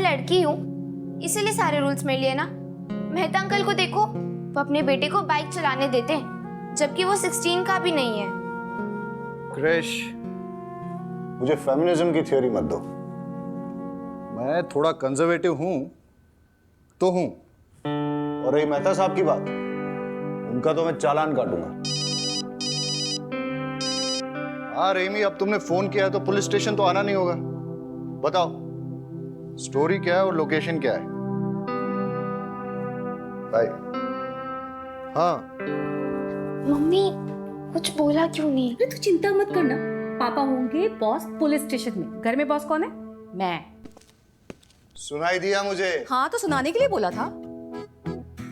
लड़की हूँ, इसीलिए सारे रूल्स मेरे लिए ना। मेहता अंकल को देखो, वो अपने बेटे को बाइक चलाने देते हैं, जबकि वो 16 का भी नहीं है। क्रिश, मुझे फेमिनिज्म की थ्योरी मत दो। मैं थोड़ा कंजर्वेटिव हूं तो हूं। और रही मेहता साहब की बात, उनका तो मैं चालान काटूंगा। हाँ रेमी, अब तुमने फोन किया है तो पुलिस स्टेशन तो आना नहीं होगा। बताओ स्टोरी क्या है और लोकेशन क्या है? बाय। हाँ मम्मी कुछ बोला क्यों नहीं? अरे तू चिंता मत करना, पापा होंगे बॉस पुलिस स्टेशन में। घर में बॉस कौन है? मैं। सुनाई दिया मुझे। हाँ तो सुनाने के लिए बोला था।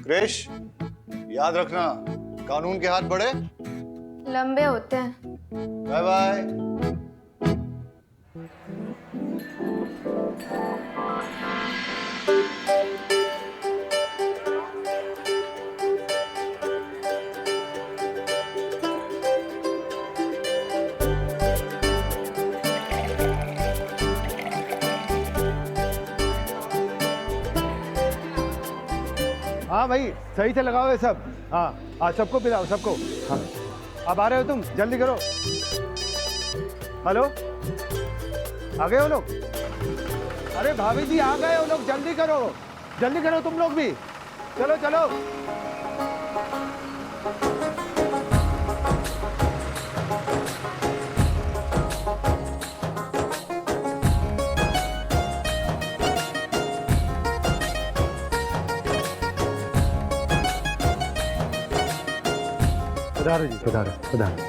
क्रिश, याद रखना, कानून के हाथ बड़े लंबे होते हैं। Bye bye. हाँ भाई, सही से लगाओ ये सब। हाँ सबको पिलाओ, सबको। हाँ अब आ रहे हो तुम, जल्दी करो। हेलो, आ गए हो लोग? अरे भाभी जी आ गए हो लोग, जल्दी करो, जल्दी करो तुम लोग भी। चलो चलो। पधारो जी, पधारो पधारो।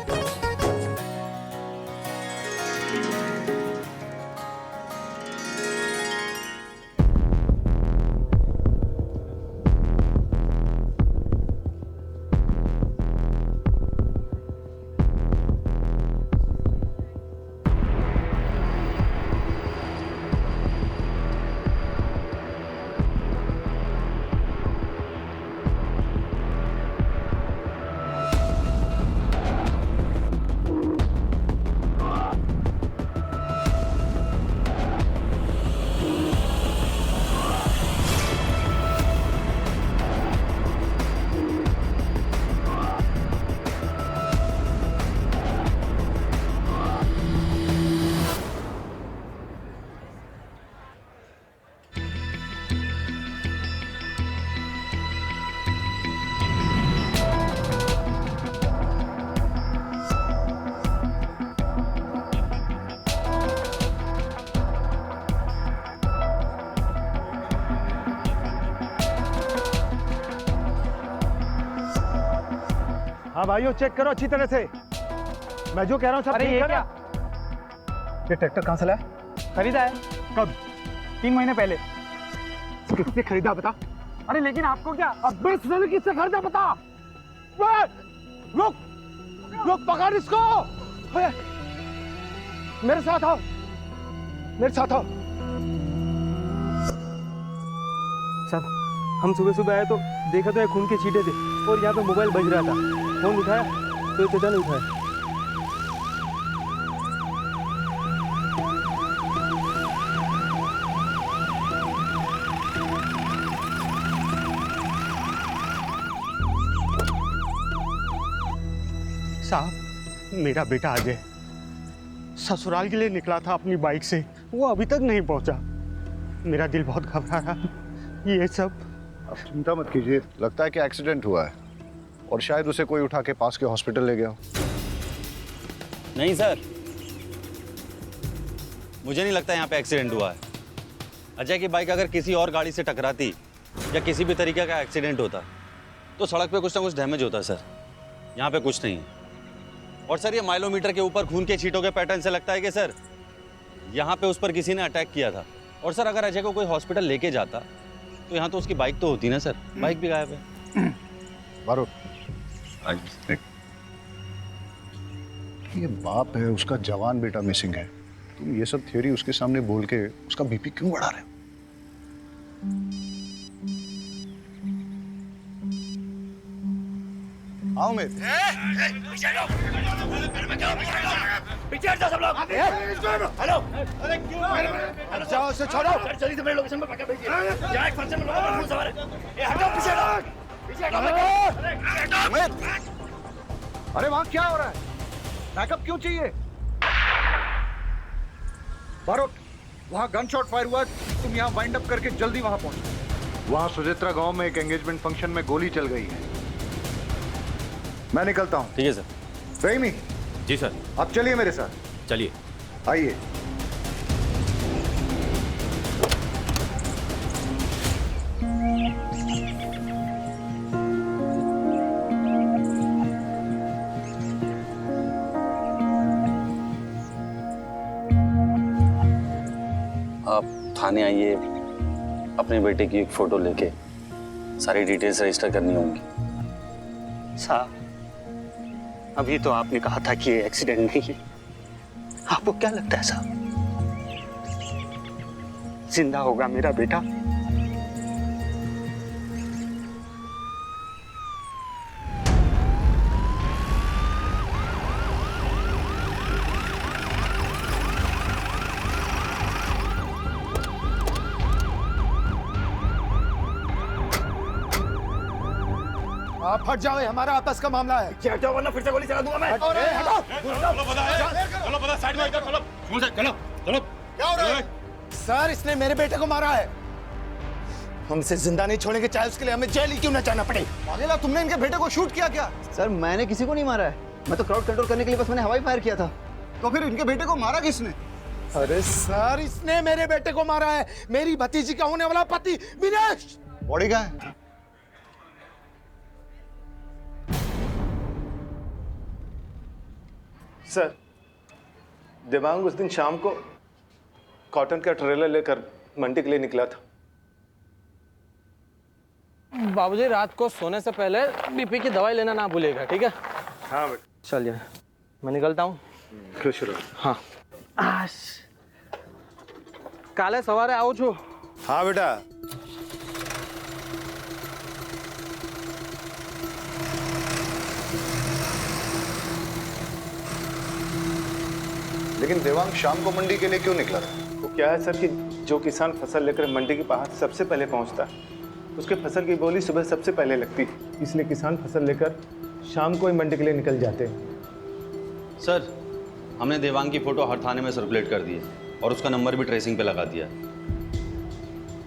हाँ भाइयों, चेक करो अच्छी तरह से। मैं जो कह रहा हूँ सब ठीक है ना? ये ट्रैक्टर कहाँ से लाया? खरीदा है। कब? 3 महीने पहले। किससे खरीदा बता? अरे लेकिन आपको क्या? अब बस किससे खरीदा बता? रुक रुक, पकड़ इसको। मेरे साथ आओ, मेरे साथ आओ। साहब, हम सुबह सुबह आए तो देखा तो ये खून के छींटे थे और यहाँ पे मोबाइल बज रहा था। फोन उठाया तो चचा ने उठाया। साहब, मेरा बेटा अजय ससुराल के लिए निकला था अपनी बाइक से, वो अभी तक नहीं पहुंचा। मेरा दिल बहुत घबरा रहा। ये सब अब चिंता मत कीजिए, लगता है कि एक्सीडेंट हुआ है और शायद उसे कोई उठा के पास के हॉस्पिटल ले गया हो। नहीं सर, मुझे नहीं लगता यहाँ पे एक्सीडेंट हुआ है। अजय की बाइक अगर किसी और गाड़ी से टकराती या किसी भी तरीके का एक्सीडेंट होता तो सड़क पे कुछ ना कुछ डैमेज होता सर। यहाँ पे कुछ नहीं है। और सर ये माइलोमीटर के ऊपर खून के छींटों के पैटर्न से लगता है कि सर यहाँ पे उस पर किसी ने अटैक किया था। और सर अगर अजय को कोई हॉस्पिटल लेके जाता तो यहाँ तो उसकी बाइक तो होती ना सर। बाइक भी गायब है। बारो, ये बाप है, उसका जवान बेटा मिसिंग है। तुम ये सब थ्योरी उसके सामने बोल के उसका बीपी क्यों बढ़ा रहे हो? आओ मेरे। उसे छोड़ो। जल्दी से मेरे लोकेशन पे पकड़ भेजिए। यहाँ एक फंक्शन में लोगों का खून सवार है। ये हटो, पीछे हटो। पीछे हटो बेटा। अरे वहां क्या हो रहा है? बैकअप क्यों चाहिए? बारोट, वहां गन शॉट फायर हुआ, तुम यहाँ वाइंड अप करके जल्दी वहां पहुंचो। वहां सुचित्रा गांव में एक एंगेजमेंट फंक्शन में गोली चल गई है। मैं निकलता हूँ। ठीक है सर। रहीमी, जी सर। आप चलिए मेरे साथ। चलिए। आइए। आप थाने आइए, अपने बेटे की एक फोटो लेके सारी डिटेल्स रजिस्टर करनी होंगी। साहब, अभी तो आपने कहा था कि ये एक्सीडेंट नहीं है। आपको क्या लगता है साहब, जिंदा होगा मेरा बेटा? आप हट जाओ, ये हमारा आपस का मामला है। क्या हटो वरना फिर से गोली चला दूंगा मैं। हटो। चलो साइड में चलो। चलो। क्या हो रहा है? सर, इसने मेरे बेटे को मारा है। हम इसे जिंदा नहीं छोड़ेंगे, चाहे उसके लिए हमें जेल ही क्यों न जाना पड़े। पागल, तुमने इनके बेटे को शूट किया क्या? सर मैंने किसी को नहीं मारा है, मैं तो क्राउड कंट्रोल करने के लिए बस मैंने हवाई फायर किया था। तो फिर इनके बेटे को मारा किसने? अरे सर, इसने मेरे बेटे को मारा है, मेरी भतीजी का होने वाला पति विनेश। बॉडी कहाँ है? सर, देवांग उस दिन शाम को कॉटन का ट्रेलर लेकर मंडी के लिए निकला था। बाबूजी, रात को सोने से पहले बीपी की दवाई लेना ना भूलिएगा, ठीक है? हाँ बेटा। चलिए, मैं निकलता हूँ। खुश रहो। हाँ। काले सवारे आऊँ छू। हाँ बेटा। लेकिन देवांग शाम को मंडी के लिए क्यों निकला था? वो क्या है सर कि जो किसान फसल लेकर मंडी के पास सबसे पहले पहुंचता है, उसके फसल की बोली सुबह सबसे पहले लगती है, इसलिए किसान फसल लेकर शाम को ही मंडी के लिए निकल जाते हैं। सर, हमने देवांग की फोटो हर थाने में सर्कुलेट कर दी है और उसका नंबर भी ट्रेसिंग पे लगा दिया है।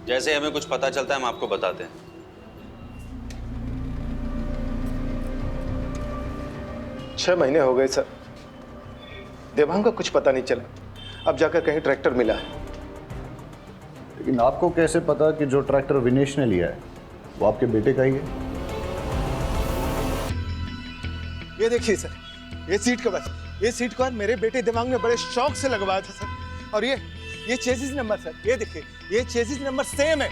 जैसे हमें कुछ पता चलता है हम आपको बताते हैं। 6 महीने हो गए सर, देवांग का कुछ पता नहीं चला। अब जाकर कहीं ट्रैक्टर मिला है। लेकिन आपको कैसे पता कि जो ट्रैक्टर विनेश ने लिया है वो आपके बेटे का ही है? ये देखिए सर, ये सीट कवर, ये सीट कवर मेरे बेटे देवांग ने बड़े शौक से लगवाया था सर। और ये चेसिस नंबर सर, ये देखिए, ये चेसिस नंबर सेम है।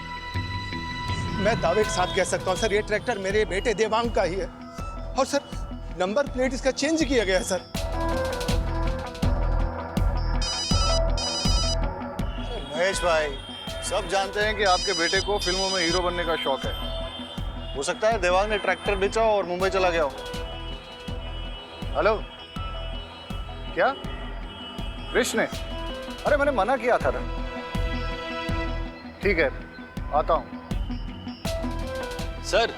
मैं दावे के साथ कह सकता हूँ सर, ये ट्रैक्टर मेरे बेटे देवांग का ही है। और सर, नंबर प्लेट इसका चेंज किया गया है सर। महेश भाई, सब जानते हैं कि आपके बेटे को फिल्मों में हीरो बनने का शौक है। हो सकता है देवांग ने ट्रैक्टर बेचा और मुंबई चला गया हो। हेलो, क्या कृष्ण ने? अरे मैंने मना किया था ना। ठीक है, आता हूं। सर,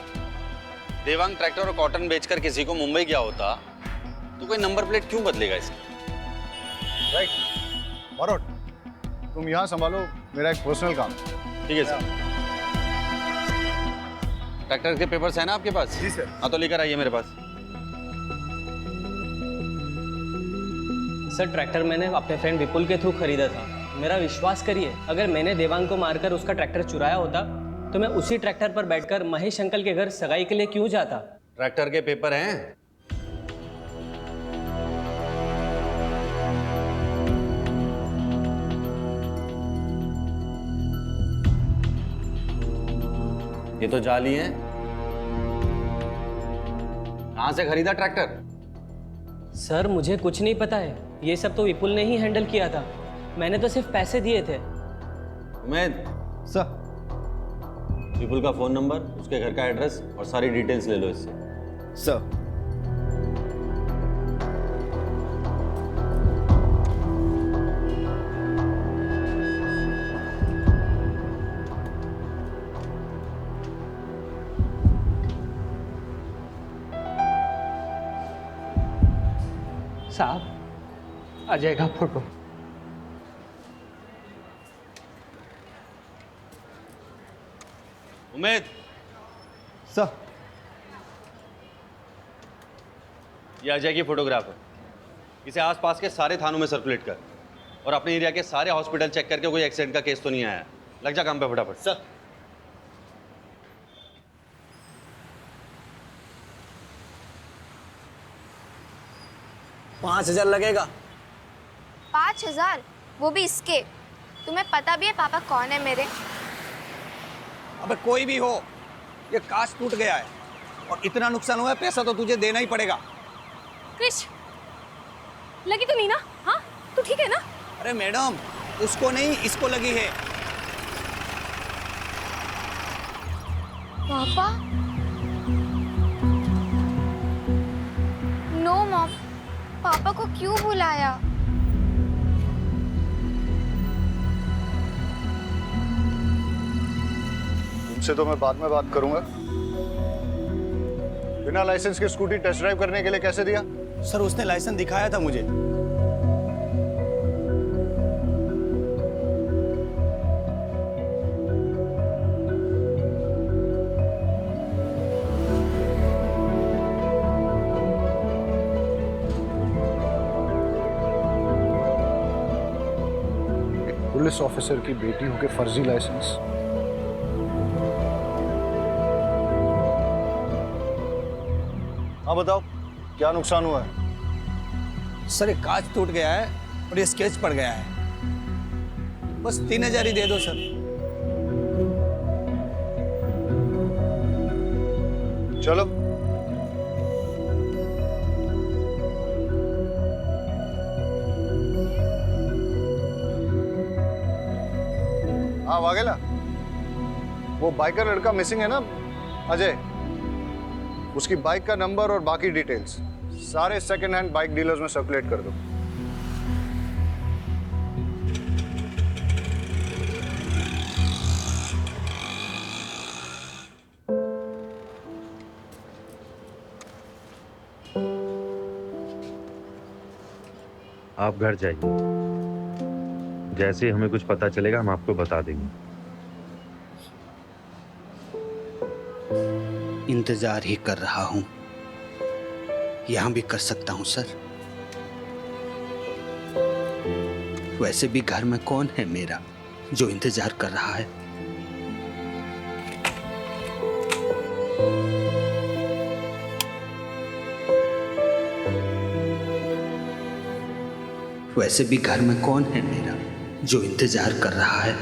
देवांग ट्रैक्टर और कॉटन बेचकर किसी को मुंबई गया होता तो कोई नंबर प्लेट क्यों बदलेगा इसकी? राइट। बारोट, तुम यहाँ संभालो, मेरा एक पर्सनल काम। ठीक है सर। ट्रैक्टर के पेपर्स हैं ना आपके पास? जी सर। हाँ, तो लेकर आइए मेरे पास। सर, ट्रैक्टर मैंने अपने फ्रेंड विपुल के थ्रू खरीदा था। मेरा विश्वास करिए, अगर मैंने देवांग को मारकर उसका ट्रैक्टर चुराया होता तो मैं उसी ट्रैक्टर पर बैठकर महेश अंकल के घर सगाई के लिए क्यों जाता? ट्रैक्टर के पेपर हैं? ये तो जाली हैं। कहां से खरीदा ट्रैक्टर? सर, मुझे कुछ नहीं पता है, ये सब तो विपुल ने ही हैंडल किया था। मैंने तो सिर्फ पैसे दिए थे। उमेद सर विपुल का फोन नंबर, उसके घर का एड्रेस और सारी डिटेल्स ले लो इससे। सर साहब अजय का फोटो। उमेद, सर ये अजय की फोटोग्राफ है। इसे आसपास के सारे थानों में सर्कुलेट कर और अपने एरिया के सारे हॉस्पिटल चेक करके कोई एक्सीडेंट का केस तो नहीं आया। लग जा काम पे फटाफट। सर। $5,000 लगेगा। 5,000? वो भी इसके? तुम्हें पता भी है पापा कौन है मेरे? अबे कोई भी हो, ये कांच टूट गया है और इतना नुकसान हुआ है, पैसा तो तुझे देना ही पड़ेगा। क्रिश, लगी तो नहीं ना? हाँ, तू ठीक है ना? अरे मैडम, उसको नहीं, इसको लगी है। पापा? नो मॉम, पापा को क्यों बुलाया? तुमसे तो मैं बाद में बात करूंगा। बिना लाइसेंस के स्कूटी टेस्ट ड्राइव करने के लिए कैसे दिया? सर उसने लाइसेंस दिखाया था मुझे। पुलिस ऑफिसर की बेटी होके फर्जी लाइसेंस। हाँ बताओ, क्या नुकसान हुआ है? सर एक कांच टूट गया है और ये स्केच पड़ गया है। बस 3,000 ही दे दो सर। चलो। हाँ वाघेला, वो बाइकर लड़का मिसिंग है ना, अजय। उसकी बाइक का नंबर और बाकी डिटेल्स सारे सेकंड हैंड बाइक डीलर्स में सर्कुलेट कर दो। आप घर जाइए, जैसे ही हमें कुछ पता चलेगा हम आपको बता देंगे। इंतजार ही कर रहा हूं, यहां भी कर सकता हूं सर। वैसे भी घर में कौन है मेरा जो इंतजार कर रहा है? वैसे भी घर में कौन है मेरा जो इंतजार कर रहा है?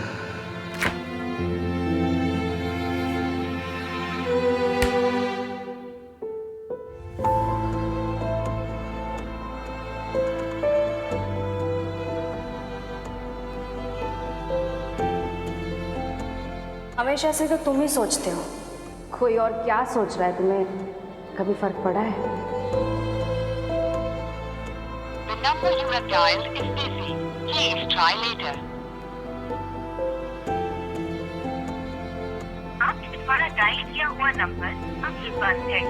हमेशा से तो तुम ही सोचते हो, कोई और क्या सोच रहा है तुम्हें कभी फर्क पड़ा है? The number you have dialed is busy. Please try later. आपके द्वारा डायल किया हुआ नंबर अभी बंद है।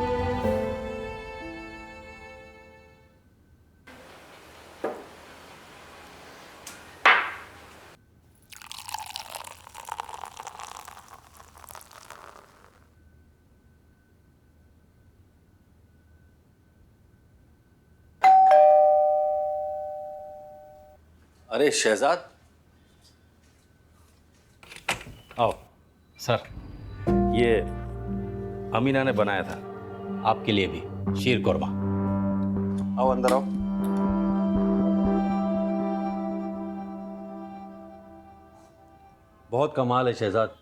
अरे शहजाद, आओ। सर, ये अमीना ने बनाया था आपके लिए भी, शीर कोरमा। आओ अंदर आओ। बहुत कमाल है शहजाद।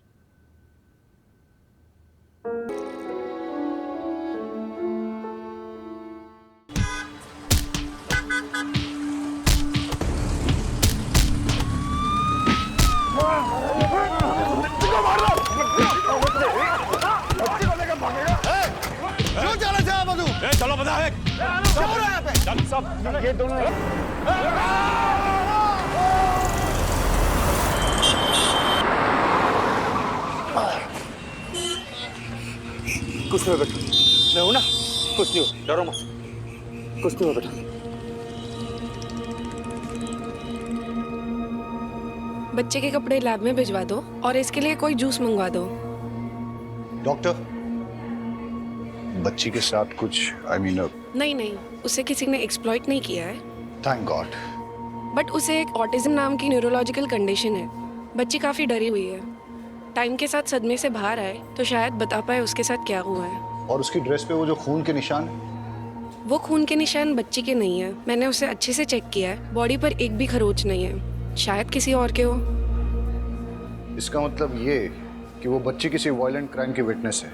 चलो बता है। चल सब ये दोनों कुछ नहीं बेटा, मैं हूं ना, कुछ नहीं हो, डरो मत, कुछ नहीं हो बेटा। बच्चे के कपड़े लैब में भिजवा दो और इसके लिए कोई जूस मंगवा दो। डॉक्टर, बच्ची के साथ कुछ नहीं नहीं, उसे किसी ने एक्सप्लॉइट नहीं किया है। Thank God. बट उसे एक ऑटिज्म नाम की न्यूरोलॉजिकल कंडीशन है। बच्ची काफ़ी डरी हुई है। टाइम के साथ सदमे से बाहर आए तो शायद बता पाए उसके साथ क्या हुआ है। और उसकी ड्रेस पे वो जो खून के निशान है? वो खून के निशान बच्ची के नहीं है। मैंने उसे अच्छे से चेक किया है। बॉडी पर एक भी खरोच नहीं है। शायद किसी और के हो। इसका मतलब ये कि वो बच्ची किसी वायलेंट क्राइम की विटनेस है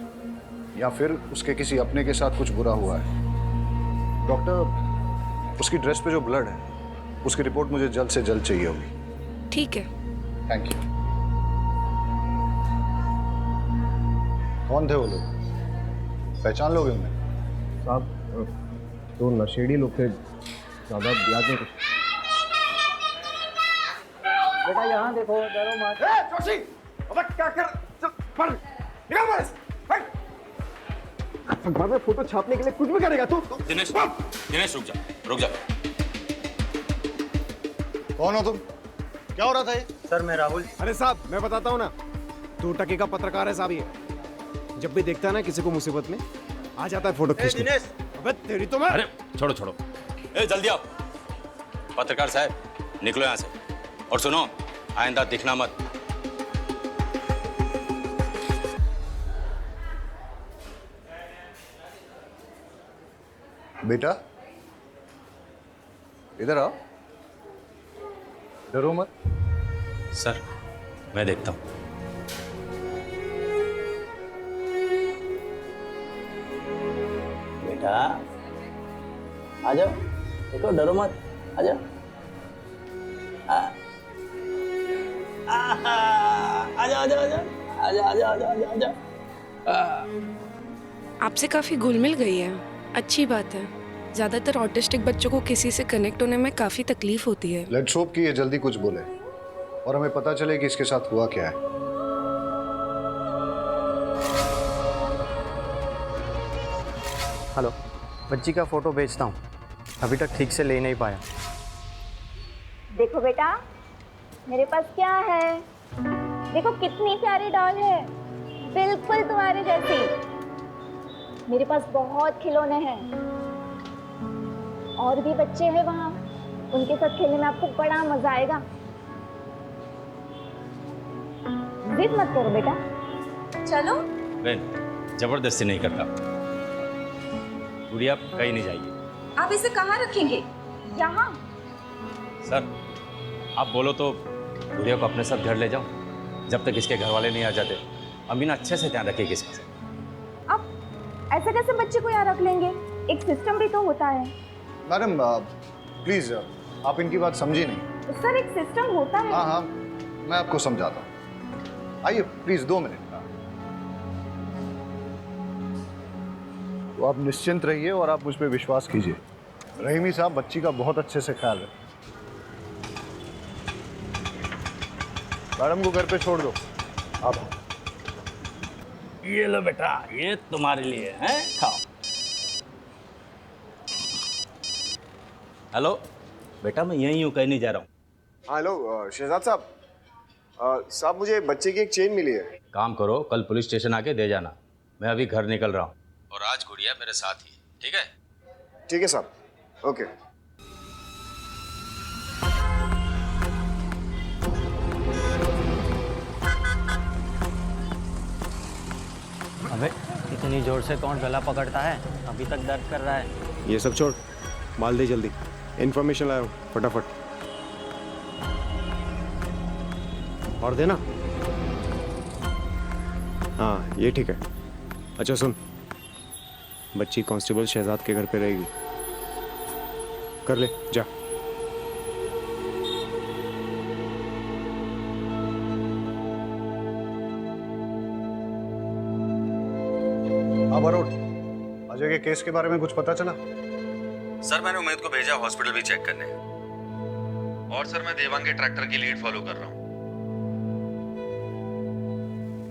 या फिर उसके किसी अपने के साथ कुछ बुरा हुआ है। डॉक्टर, उसकी ड्रेस पे जो ब्लड है उसकी रिपोर्ट मुझे जल्द से जल्द चाहिए होगी। ठीक है। Thank you. कौन थे वो लोग? पहचान लोगे उन्हें? साहब तो नशेड़ी लोग थे, ज़्यादा याद नहीं कुछ। बेटा यहाँ देखो, डरो मत। जोशी, अबे क्या कर? चल, पर, निकाल बस, हट। अखबार में फोटो छापने के लिए कुछ भी करेगा तू? दिनेश, दिनेश रुक जा, रुक जा। कौन हो तुम? क्या हो रहा था ये? सर मैं राहुल। अरे साहब मैं बताता हूँ ना, 2 टके का पत्रकार है साहब ये। जब भी देखता है ना किसी को मुसीबत में, आ जाता है फोटो खींचने। दिनेश, अबे तेरी तो मैं। अरे छोड़ो छोड़ो, ए जल्दी आओ। पत्रकार साहब निकलो यहाँ से, और सुनो आइंदा दिखना मत। बेटा इधर आओ, डरो मत। सर मैं देखता हूँ। बेटा आ जाओ, देखो डरो मत, आ जाओ। आ जाओ आ जाओ आ जाओ आ जाओ आ जाओ आ जाओ आ जाओ। आपसे काफ़ी घुल मिल गई है, अच्छी बात है। ज़्यादातर ऑटिस्टिक बच्चों को किसी से कनेक्ट होने में काफ़ी तकलीफ होती है। लेट्स होप कि ये जल्दी कुछ बोले और हमें पता चले कि इसके साथ हुआ क्या है। हेलो, बच्ची का फोटो भेजता हूँ, अभी तक ठीक से ले नहीं पाया। देखो बेटा, मेरे पास क्या है, देखो कितनी प्यारी डॉल है, बिल्कुल तुम्हारे जैसी। मेरे पास बहुत खिलौने हैं, और भी बच्चे हैं वहाँ, उनके साथ खेलने में आपको बड़ा मजा आएगा। जिद मत करो बेटा, चलो। बहन जबरदस्ती नहीं करता, गुड़िया कहीं नहीं जाएगी। आप इसे कहाँ रखेंगे? यहाँ। सर आप बोलो तो गुड़िया को अपने साथ घर ले जाओ, जब तक इसके घर वाले नहीं आ जाते। अमीना अच्छे से ध्यान रखेगी इसका। अब ऐसे कैसे बच्चे को यहाँ रख लेंगे? एक सिस्टम भी तो होता है। मैडम प्लीज आप इनकी बात समझी नहीं। सर एक सिस्टम होता है। हाँ हाँ मैं आपको समझाता हूँ, आइए प्लीज 2 मिनट। तो आप निश्चिंत रहिए और आप मुझ पर विश्वास कीजिए। रहीमी साहब बच्ची का बहुत अच्छे से ख्याल रखें। मैडम को घर पे छोड़ दो आप। ये लो बेटा, ये तुम्हारे लिए है, खाओ। हेलो बेटा, मैं यहीं हूँ, कहीं नहीं जा रहा हूँ। हेलो शहजाद साहब, साहब मुझे बच्चे की एक चेन मिली है। काम करो, कल पुलिस स्टेशन आके दे जाना। मैं अभी घर निकल रहा हूँ। और आज गुड़िया मेरे साथ ही, ठीक है? ठीक है साहब, ओके। अबे इतनी जोर से कौन गला पकड़ता है? अभी तक दर्द कर रहा है। ये सब छोड़, माल दे जल्दी। इन्फॉर्मेशन लाओ फटाफट। और देना। हाँ ये ठीक है। अच्छा सुन, बच्ची कांस्टेबल शहजाद के घर पे रहेगी। कर ले जा। हाँ बरोड, अजय के केस के बारे में कुछ पता चला? सर मैंने उमेद को भेजा हॉस्पिटल भी चेक करने, और सर मैं देवांग के ट्रैक्टर की लीड फॉलो कर रहा हूँ।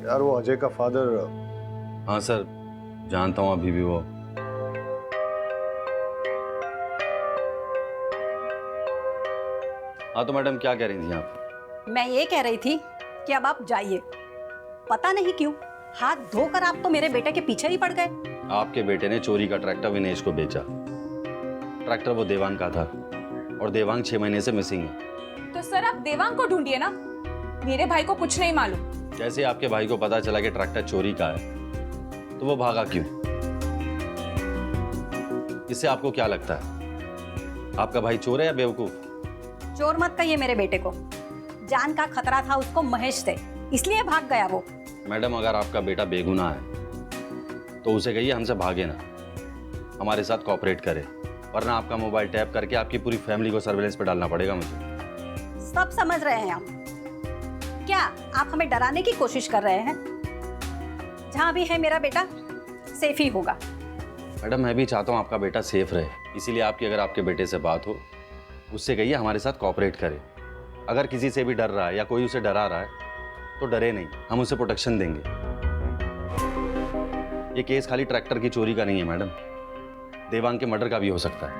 यार वो अजय का फादर। हाँ सर जानता हूँ, अभी भी वो। हाँ तो मैडम क्या कह रही थी आप? मैं ये कह रही थी कि अब आप जाइए। पता नहीं क्यों हाथ धोकर आप तो मेरे बेटे के पीछे ही पड़ गए। आपके बेटे ने चोरी का ट्रैक्टर विनेश को बेचा। ट्रैक्टर वो देवांग का था और देवांग 6 महीने से मिसिंग है। तो सर आप देवांग को ढूंढिए ना, मेरे भाई को कुछ नहीं मालूम। जैसे आपके भाई को पता चला कि ट्रैक्टर चोरी का है तो वो भागा क्यों? इससे आपको क्या लगता है, आपका भाई चोर है या बेवकूफ? चोर मत कहिए मेरे बेटे को, जान का खतरा था उसको महेश से, इसलिए भाग गया वो। मैडम, अगर आपका बेटा बेगुनाह है तो उसे कहिए हमसे भागे ना, हमारे साथ कोऑपरेट करे, वरना आपका मोबाइल टैप करके आपकी पूरी फैमिली को सर्विलेंस पे डालना पड़ेगा मुझे। सब समझ रहे हैं हम। क्या आप हमें डराने की कोशिश कर रहे हैं? जहां भी है मेरा बेटा सेफ ही होगा। मैडम, मैं भी चाहता हूँ आपका बेटा सेफ रहे, इसीलिए आपकी अगर आपके बेटे से बात हो उससे कहिए हमारे साथ कोऑपरेट करे। अगर किसी से भी डर रहा है या कोई उसे डरा रहा है तो डरे नहीं, हम उसे प्रोटेक्शन देंगे। ये केस खाली ट्रैक्टर की चोरी का नहीं है मैडम, देवांग के मर्डर का भी हो सकता है।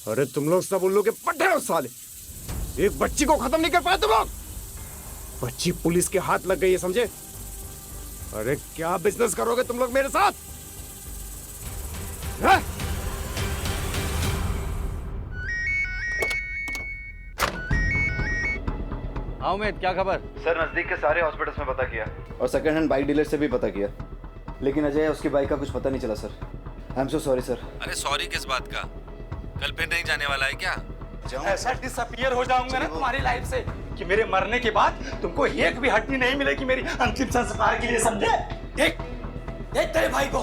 अरे तुम लोग सब उल्लू के पट्टे हो साले, एक बच्ची को खत्म नहीं कर पाए तुम लोग। बच्ची पुलिस के हाथ लग गई है, समझे? अरे क्या बिजनेस करोगे तुम लोग मेरे साथ? है? हाँ उमेद, क्या खबर? सर नजदीक के सारे हॉस्पिटल्स में पता किया और सेकंड हैंड बाइक डीलर से भी पता किया, लेकिन अजय उसकी बाइक का कुछ पता नहीं चला sir. I am so sorry sir. अरे सॉरी किस बात का? कल फिर नहीं जाने वाला है क्या? ऐसा डिसअपीयर हो जाऊंगा ना तुम्हारी लाइफ से कि मेरे मरने के बाद तुमको एक भी हड्डी नहीं मिलेगी मेरी अंतिम संस्कार के लिए, समझे? देख देख तेरे भाई को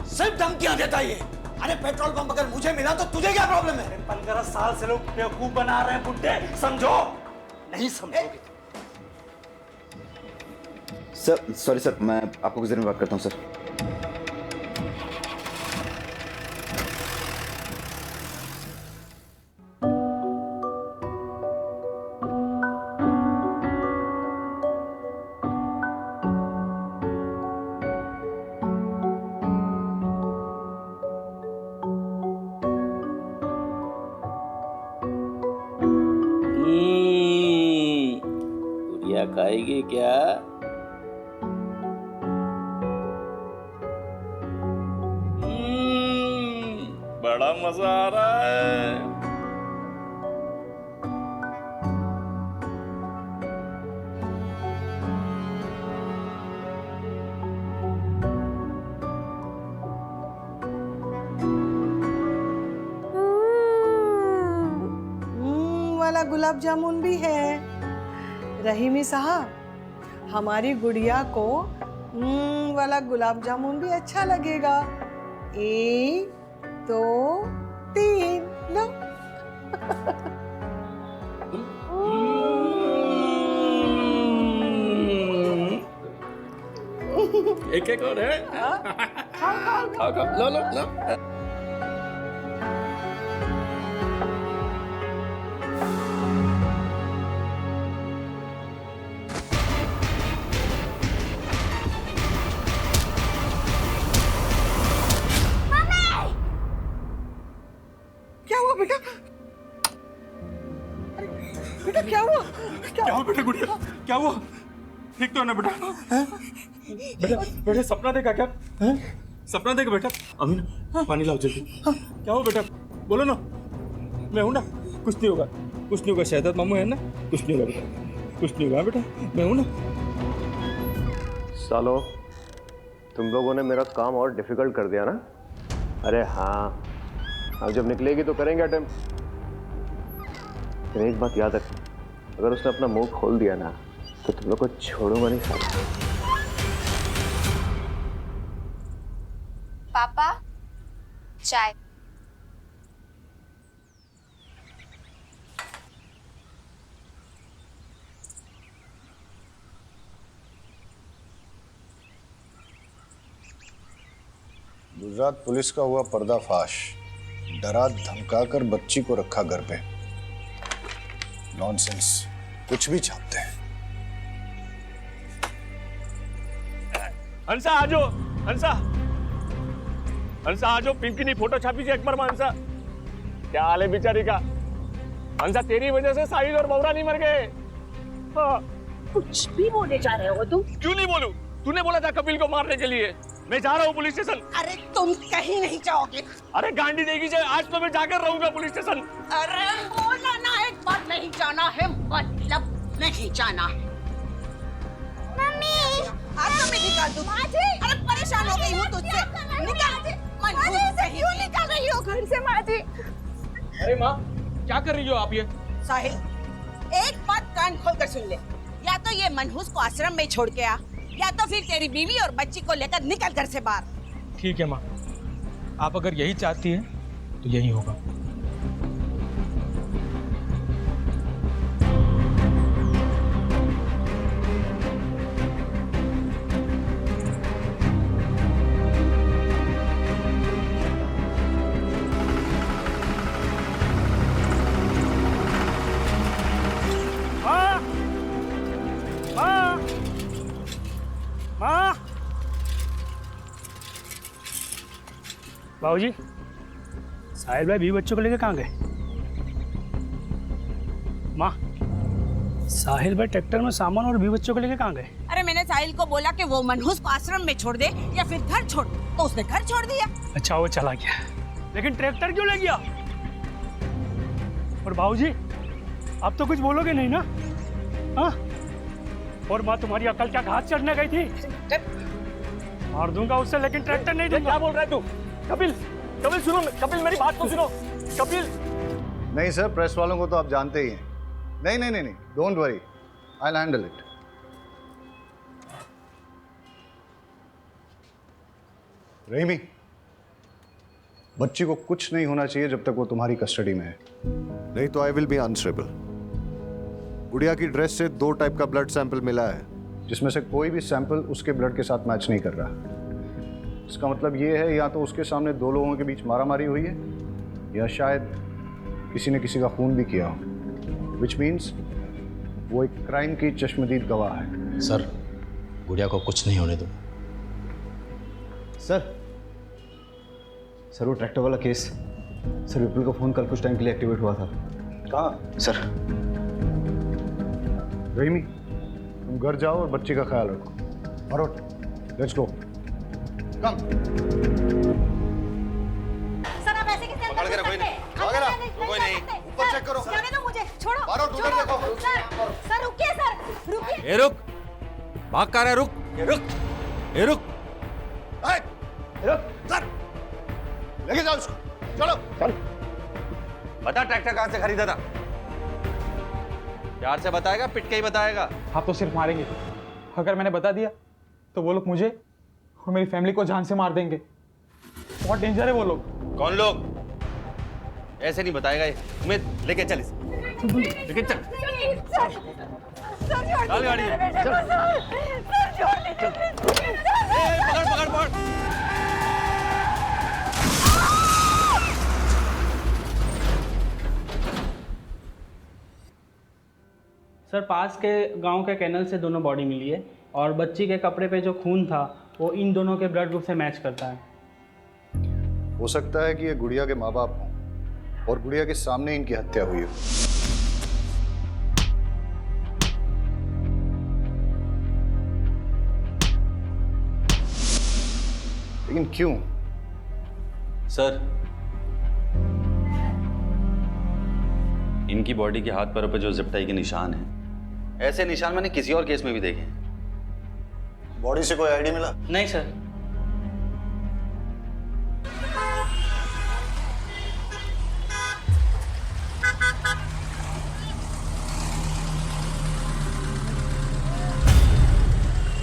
सिर्फ धमकियां देता ये। अरे पेट्रोल पंप अगर मुझे मिला तो तुझे क्या प्रॉब्लम है? 15 साल से लोग बेवकूफ बना रहे हैं बुड्ढे, समझो? नहीं समझोगे। सर सॉरी सर, मैं आपको कुछ देर में बात करता हूँ सर। गुड़िया खाएगी क्या? बड़ा मजा आ रहा है। वाला गुलाब जामुन भी है। रहीमी साहब, हमारी गुड़िया को वाला गुलाब जामुन भी अच्छा लगेगा। 1 2 3 लो। एक एक और है। खाओ खाओ, लो लो लो। क्या हुआ बेटा? बेटा क्या हुआ? क्या हुआ बेटा? गुड़िया क्या हुआ? ठीक तो है ना बेटा? बेटा बेटा सपना देखा क्या? सपना देखा बेटा? अमीना पानी लाओ जल्दी। क्या हुआ बेटा? बोलो ना, मैं हूं ना, कुछ नहीं होगा, कुछ नहीं होगा। शहजाद मामू है ना, कुछ नहीं होगा बेटा, कुछ नहीं होगा बेटा, मैं हूं ना। सालो, तुम लोगों ने मेरा काम और डिफिकल्ट कर दिया ना? अरे हाँ, अब जब निकलेगी तो करेंगे अटेम्प्ट। लेकिन एक बात याद रखना, अगर उसने अपना मुंह खोल दिया ना तो तुम लोग को छोड़ूंगा नहीं साला। पापा, चाय। गुजरात पुलिस का हुआ पर्दाफाश। डरा धमकाकर बच्ची को रखा घर पे। नॉनसेंस, कुछ भी छापते हैं। हंसा आ जाओ, हंसा हंसा आ जाओ, पिंकी नहीं फोटो छापी थी अकबर में। हंसा क्या हाल है बेचारी का? हंसा, तेरी वजह से साहिल और बौरा नहीं मर गए। हाँ। कुछ भी बोले जा रहे हो तुम? क्यों नहीं बोलूं? तूने बोला था कपिल को मारने के लिए। मैं जा रहा हूँ पुलिस स्टेशन। अरे तुम कहीं नहीं जाओगे। अरे गांडी देगी जाए, आज तो मैं जाकर रहूंगा पुलिस स्टेशन। अरे बोला ना, एक बार नहीं जाना है मतलब नहीं जाना है। मम्मी आज तो मैं निकाल दूँ। अरे परेशान हो गई हूँ तुझसे। निकाल। क्यों निकाल रही हो घर से माँ जी? अरे माँ, क्या कर रही हो आप ये? साहिल, एक बात कान खोल कर सुन ले। या तो ये मनहूस को आश्रम में छोड़ के आ, या तो फिर तेरी बीवी और बच्ची को लेकर निकल घर से बाहर। ठीक है माँ, आप अगर यही चाहती हैं तो यही होगा। बाबूजी, साहिल भाई 20 बच्चों को लेकर कहाँ गए? माँ, साहिल भाई ट्रैक्टर में सामान और 20 बच्चों को लेकर कहाँ गए? अरे मैंने साहिल को बोला कि वो मनहूस को आश्रम में छोड़ दे या फिर घर छोड़, तो उसने घर छोड़ दिया। अच्छा, वो चला गया, लेकिन ट्रैक्टर क्यों ले गया? और बाबूजी, अब तो कुछ बोलोगे नहीं ना? हाँ? और माँ, तुम्हारी अकल क्या घास चढ़ने गई थी? मार दूंगा उससे, लेकिन ट्रैक्टर नहीं दूंगा। क्या बोल रहा है तू? कपिल, कपिल सुनो, कपिल मेरी बात तो सुनो। कपिल। नहीं सर, प्रेस वालों को तो आप जानते ही हैं। नहीं नहीं नहीं नहीं, don't worry, I will handle it. Rahimi, बच्ची को कुछ नहीं होना चाहिए जब तक वो तुम्हारी कस्टडी में है, नहीं तो आई विल बी आंसरेबल। गुड़िया की ड्रेस से 2 टाइप का ब्लड सैंपल मिला है, जिसमें से कोई भी सैंपल उसके ब्लड के साथ मैच नहीं कर रहा। इसका मतलब ये है, या तो उसके सामने 2 लोगों के बीच मारामारी हुई है, या शायद किसी ने किसी का खून भी किया हो, विच मीन्स वो एक क्राइम की चश्मदीद गवाह है। सर, गुड़िया को कुछ नहीं होने दो। सर वो ट्रैक्टर वाला केस, सर विपुल का फोन कल कुछ टाइम के लिए एक्टिवेट हुआ था। कहाँ? सर। रहीमी, तुम घर जाओ और बच्ची का ख्याल रखो। और लेट्स गो। कम। सर, आप ऐसे कैसे पकड़ के रखो इन्हें। कोई नहीं, ऊपर चेक करो। जाने दो मुझे, छोड़ो। बाहर उधर देखो। सर रुकिए, सर रुकिए। ए रुक, भाग कर रहा है, रुक, ए रुक, ए रुक, सर लेके जाओ उसको, चलो चल। बता ट्रैक्टर कहाँ से खरीदा था? प्यार से बताएगा, पिट के ही बताएगा? आप तो सिर्फ मारेंगे। अगर मैंने बता दिया तो वो लोग मुझे और मेरी फैमिली को जान से मार देंगे। बहुत डेंजर है वो लोग। कौन लोग? ऐसे नहीं बताएगा ये। उम्मीद, लेके चल इसे, लेके चल। चल गाड़ी में, चल। पकड़ पकड़ पकड़। सर, पास के गांव के कैनल से दोनों बॉडी मिली है, और बच्ची के कपड़े पे जो खून था वो इन दोनों के ब्लड ग्रुप से मैच करता है। हो सकता है कि ये गुड़िया के माँ बाप हों और गुड़िया के सामने इनकी हत्या हुई हो। लेकिन क्यों? सर, इनकी बॉडी के हाथ पैरों पे जो जिप्टाई के निशान हैं, ऐसे निशान मैंने किसी और केस में भी देखे हैं। बॉडी से कोई आईडी मिला? नहीं सर।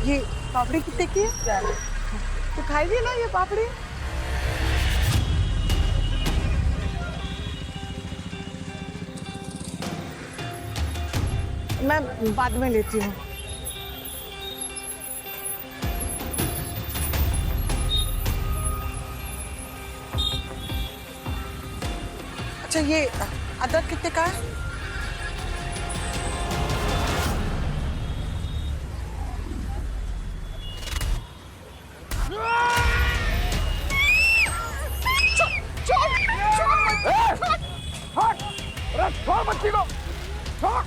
ये पापड़ी कितने की है? तो खाइए ना ये पापड़ी। मैं बाद में लेती हूँ। अच्छा, ये अदरक कितने का है? अरे छोड़ बच्ची को, छोड़।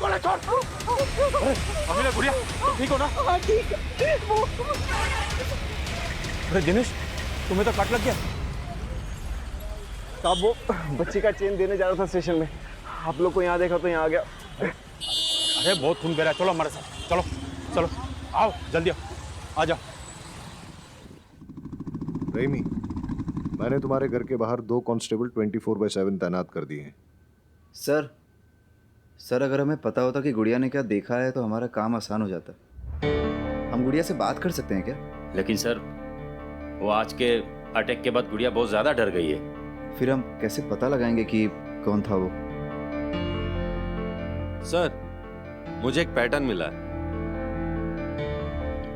बोले छोड़। अमीना गुड़िया तुम ठीक हो ना? हाँ ठीक है। अरे दिनेश तुम्हें तो कट लग गया। साहब वो बच्ची का चेन देने जा रहा था स्टेशन में, आप लोग को यहाँ देखा तो यहाँ आ गया। अरे बहुत खून बह रहा है, चलो हमारे साथ, चलो चलो आओ जल्दी आओ, आ जाओ। रहीमी, मैंने तुम्हारे घर के बाहर 2 कांस्टेबल 24/7 तैनात कर दिए हैं। सर अगर हमें पता होता कि गुड़िया ने क्या देखा है तो हमारा काम आसान हो जाता। हम गुड़िया से बात कर सकते हैं क्या? लेकिन सर वो आज के अटैक के बाद गुड़िया बहुत ज़्यादा डर गई है। फिर हम कैसे पता लगाएंगे कि कौन था वो? सर मुझे एक पैटर्न मिला है।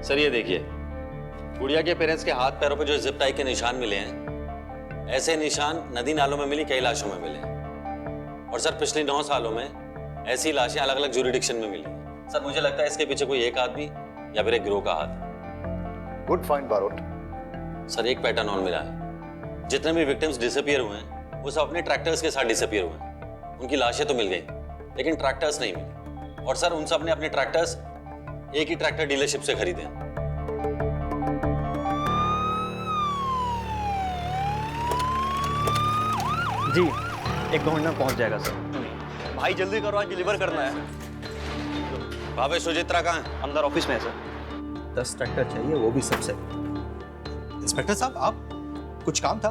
सर ये देखिए, गुड़िया के पेरेंट्स के हाथ पैरों पे जो जिप टाई के निशान मिले हैं, ऐसे निशान नदी नालों में मिली कई लाशों में मिले हैं। और सर पिछले 9 सालों में ऐसी लाशें अलग अलग ज्यूरिडिक्शन में मिली। सर मुझे लगता है इसके पीछे कोई एक आदमी या फिर एक गिरोह का हाथ है। Good find Barot. सर एक पैटर्न और मिला है, जितने भी विक्टिम्स डिसअपियर हुए हैं वो सब अपने ट्रैक्टर्स के साथ डिसअपियर हुए हैं। उनकी लाशें तो मिल गई लेकिन ट्रैक्टर्स नहीं मिले। और सर उन सब ने अपने ट्रैक्टर्स एक ही ट्रैक्टर डीलरशिप से खरीदे हैं। जी 1-2 मिनट में पहुंच जाएगा सर। भाई जल्दी करो, आज डिलीवर करना है। भावे सुचित्रा कहाँ है? अंदर ऑफिस में है सर। 10 ट्रैक्टर चाहिए, वो भी सबसे। इंस्पेक्टर साहब आप, कुछ काम था?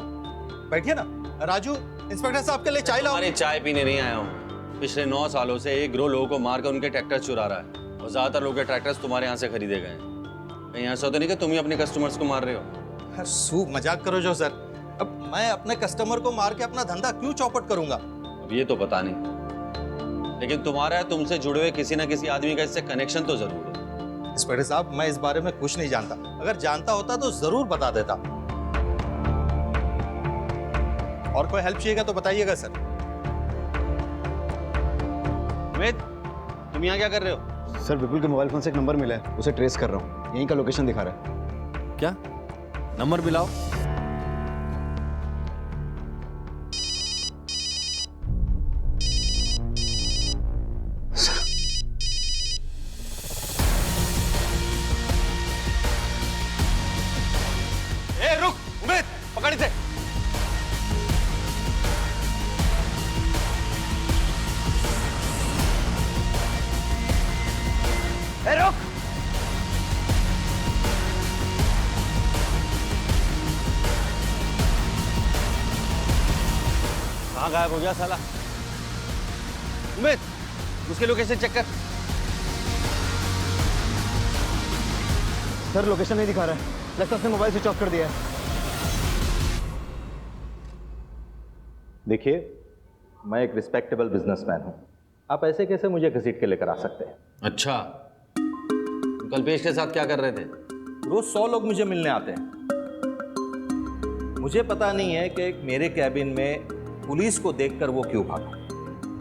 बैठिए ना। राजू, इंस्पेक्टर साहब के लिए चाय लाओ। अरे चाय पीने नहीं आया हूँ। पिछले 9 सालों से एक गिरोह लोगों को मारकर उनके ट्रैक्टर चुरा रहा है और ज्यादातर लोगों के ट्रैक्टर्स तुम्हारे यहाँ से खरीदे गए हैं। कहीं ऐसा तो नहीं कि तुम ही अपने कस्टमर्स को मार रहे हो? सूप मजाक करो जो सर। अब मैं अपने कस्टमर को मार के अपना धंधा क्यों चौपट करूंगा? अब ये तो पता नहीं, लेकिन तुम्हारा तुमसे जुड़े हुए किसी ना किसी आदमी का इससे कनेक्शन तो जरूर है। इंस्पेक्टर साहब मैं इस बारे में कुछ नहीं जानता, अगर जानता होता तो जरूर बता देता। और कोई हेल्प चाहिएगा तो बताइएगा सर। अमित, तुम यहाँ क्या कर रहे हो? सर विपुल के मोबाइल फोन से एक नंबर मिला है, उसे ट्रेस कर रहा हूँ। यहीं का लोकेशन दिखा रहा है। क्या नंबर मिलाओ? रुक उमेद, पकड़ इसे। रुक। कहाँ गायब हो गया साला? उमेद, उसके लोकेशन चेक कर। सर लोकेशन नहीं दिखा रहा है, लगता है उसने मोबाइल स्विच ऑफ कर दिया है। देखिए, मैं एक रिस्पेक्टेबल बिजनेसमैन हूँ, आप ऐसे कैसे मुझे घसीट के लेकर आ सकते हैं? अच्छा, कल्पेश के साथ क्या कर रहे थे? रोज 100 लोग मुझे मिलने आते हैं। मुझे पता नहीं है कि मेरे कैबिन में पुलिस को देखकर वो क्यों भागा।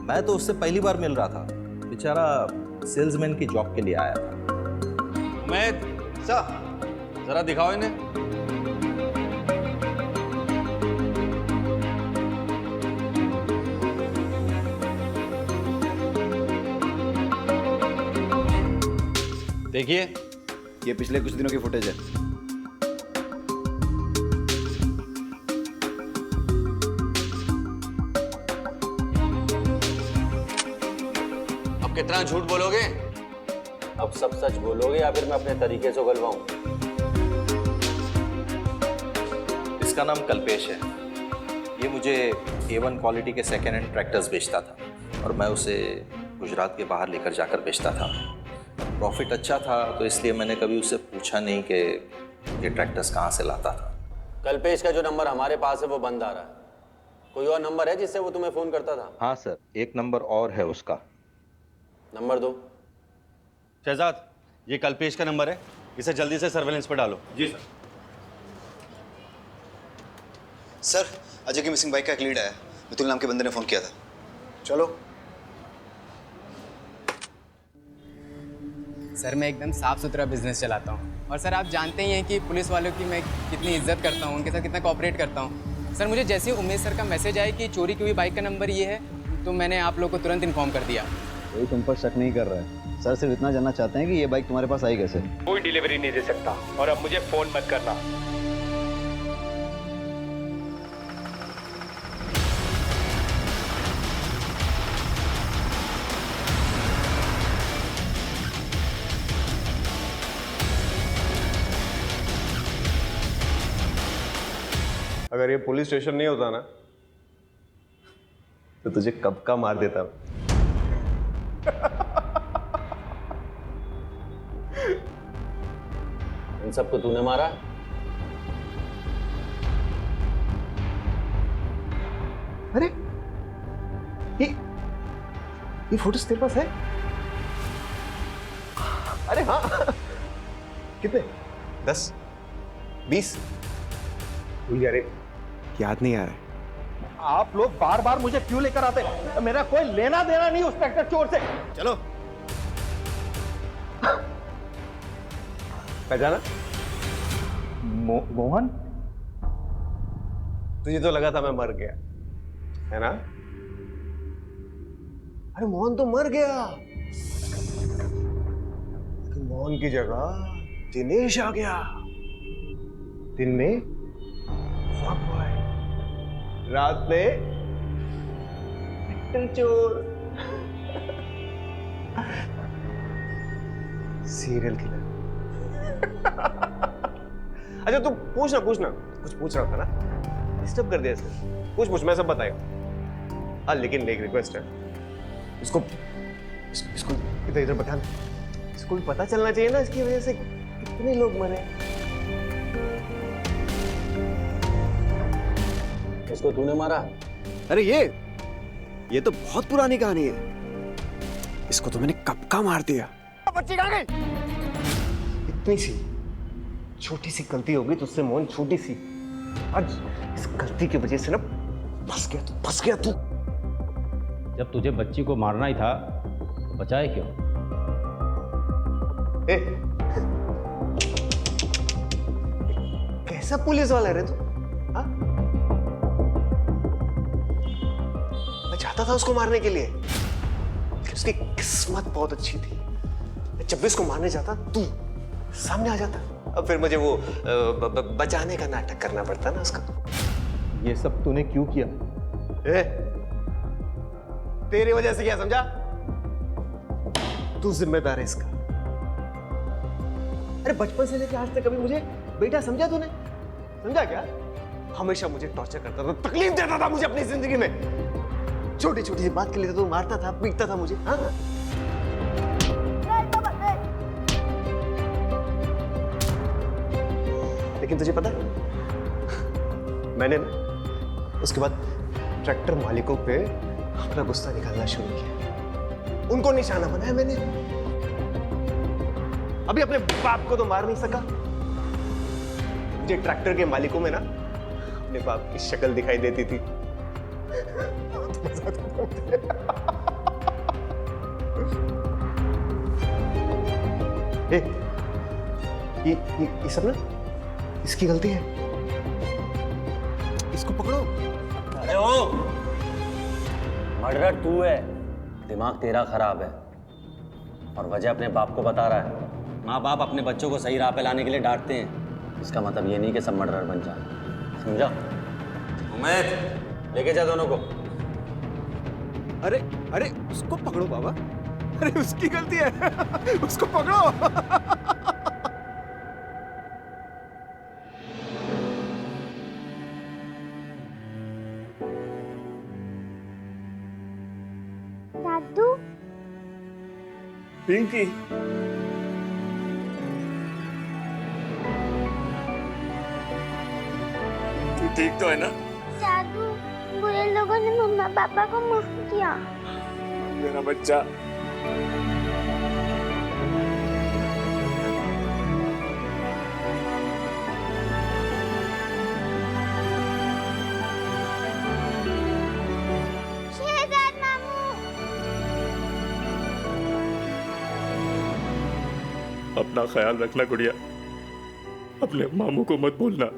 मैं तो उससे पहली बार मिल रहा था, बेचारा सेल्समैन की जॉब के लिए आया था। उमेद, जरा दिखाओ इन्हें। देखिए, ये पिछले कुछ दिनों की फुटेज है। अब कितना झूठ बोलोगे? अब सब सच बोलोगे या फिर मैं अपने तरीके से उगलवाऊं? इसका नाम कल्पेश है। ये मुझे A1 क्वालिटी के सेकेंड हैंड ट्रैक्टर्स बेचता था और मैं उसे गुजरात के बाहर लेकर जाकर बेचता था। प्रॉफिट अच्छा था तो इसलिए मैंने कभी उससे पूछा नहीं कि ये ट्रैक्टर्स कहाँ से लाता था। कल्पेश का जो नंबर हमारे पास है वो बंद आ रहा है। कोई और नंबर है जिससे वो तुम्हें फोन करता था? हाँ सर, एक नंबर और है उसका। नंबर दो। शहजाद, ये कल्पेश का नंबर है, इसे जल्दी से सर्वेलेंस पर डालो। जी सर। सर अजय की मिसिंग बाइक का एक लीड आया, मितुल नाम के बंदे ने फोन किया था। चलो। सर मैं एकदम साफ सुथरा बिजनेस चलाता हूँ और सर आप जानते ही हैं कि पुलिस वालों की मैं कितनी इज्जत करता हूँ, उनके साथ कितना कोऑपरेट करता हूँ। सर मुझे जैसे ही उमेश सर का मैसेज आया कि चोरी की हुई बाइक का नंबर ये है, तो मैंने आप लोग को तुरंत इन्फॉर्म कर दिया। कोई तुम पर शक नहीं कर रहा है। सर सिर्फ इतना जानना चाहते हैं कि ये बाइक तुम्हारे पास आई कैसे। कोई डिलीवरी नहीं दे सकता और अब मुझे फोन मत करना। अगर ये पुलिस स्टेशन नहीं होता ना तो तुझे कब का मार देता। इन सबको तूने मारा? अरे ये फोटोज तेरे पास है? अरे हाँ। कितने? 10 20? भूल गया रे, याद नहीं आ रहा है। आप लोग बार बार मुझे क्यों लेकर आते हैं? मेरा कोई लेना देना नहीं उस ट्रैक्टर चोर से। चलो। पहचाना? मोहन? तुझे तो लगा था मैं मर गया, है ना? अरे मोहन तो मर गया, लेकिन मोहन की जगह दिनेश आ गया। दिन में रात में ट्रैक्टर चोर, सीरियल किलर। अच्छा तू पूछना कुछ पूछ रहा था ना, डिस्टर्ब कर दिया सर। पूछ मैं सब बताएगा। हाँ लेकिन एक रिक्वेस्ट है, इसको इधर बता, इसको भी पता चलना चाहिए ना इसकी वजह से कितने लोग मरे। इसको तूने मारा? अरे ये तो बहुत पुरानी कहानी है। इसको तो मैंने कब का मार दिया। बच्ची कहाँ गई? इतनी सी छोटी सी गलती हो गई तुझसे मोहन, छोटी सी। आज इस गलती की वजह से ना फंस गया तू। जब तुझे बच्ची को मारना ही था तो बचाए क्यों? कैसा पुलिस वाला रे तू? हाँ? मैं चाहता था उसको मारने के लिए, लेकिन उसकी किस्मत बहुत अच्छी थी। मैं जब भी उसको मारने जाता तू सामने आ जाता, अब फिर मुझे वो बचाने का नाटक करना पड़ता ना उसका। ये सब तूने क्यों किया? तेरी वजह से क्या समझा? तू जिम्मेदार है इसका। अरे बचपन से लेकर आज तक कभी मुझे बेटा समझा तूने? समझा क्या? हमेशा मुझे टॉर्चर करता था, तकलीफ देता था मुझे अपनी जिंदगी में। छोटी छोटी बात के लिए तो मारता था, पीटता था मुझे। हाँ लेकिन तुझे पता मैंने ना उसके बाद ट्रैक्टर मालिकों पे अपना गुस्सा निकालना शुरू किया, उनको निशाना बनाया मैंने। अभी अपने बाप को तो मार नहीं सका, मुझे ट्रैक्टर के मालिकों में ना अपने बाप की शक्ल दिखाई देती थी। ये सब ना इसकी गलती है, इसको पकड़ो। अरे ओ मर्डर तू है, दिमाग तेरा खराब है और वजह अपने बाप को बता रहा है। माँ बाप अपने बच्चों को सही राह पे लाने के लिए डांटते हैं, इसका मतलब ये नहीं कि सब मर्डर बन जाए, समझा? उमेद लेके जा दोनों को। अरे उसको पकड़ो बाबा, अरे उसकी गलती है, उसको पकड़ो। दादू, पिंकी, तू ठीक तो है ना? दादू, बुरे लोगों ने मम्मा पापा को मार दिया। मेरा बच्चा। शहजाद मामू। अपना ख्याल रखना गुड़िया, अपने मामू को मत भूलना।